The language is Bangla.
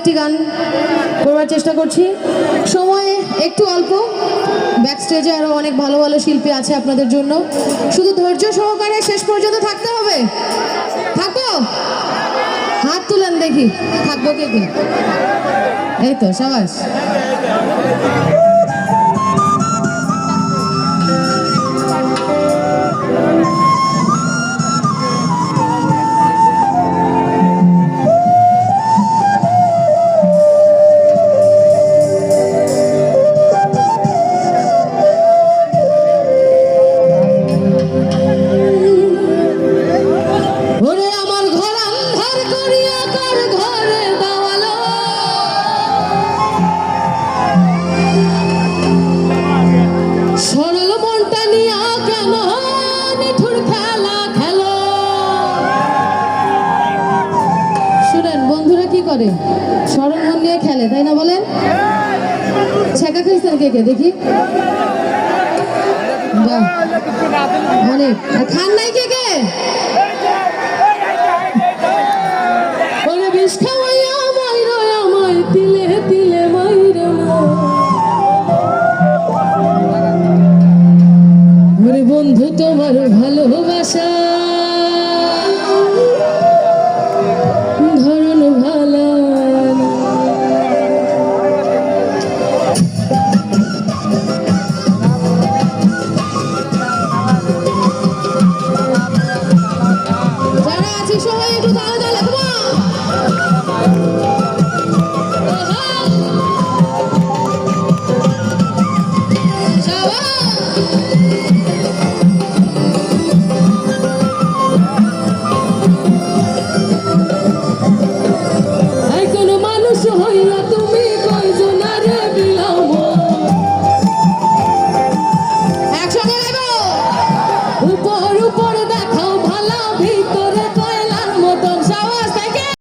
একটি গান করবার চেষ্টা করছি। সময় একটু অল্প, ব্যাক স্টেজে আরও অনেক ভালো ভালো শিল্পী আছে আপনাদের জন্য। শুধু ধৈর্য সহকারে শেষ পর্যন্ত থাকতে হবে। থাকবো? হাত তুলেন দেখি, থাকবো কে কে? এই তো, সাবাস। স্মরণ মন নিয়ে খেলে, তাই না বলেন? ছেঁকা খাইছেন কে কে দেখি? অনেক। আর খান নাই কে কে?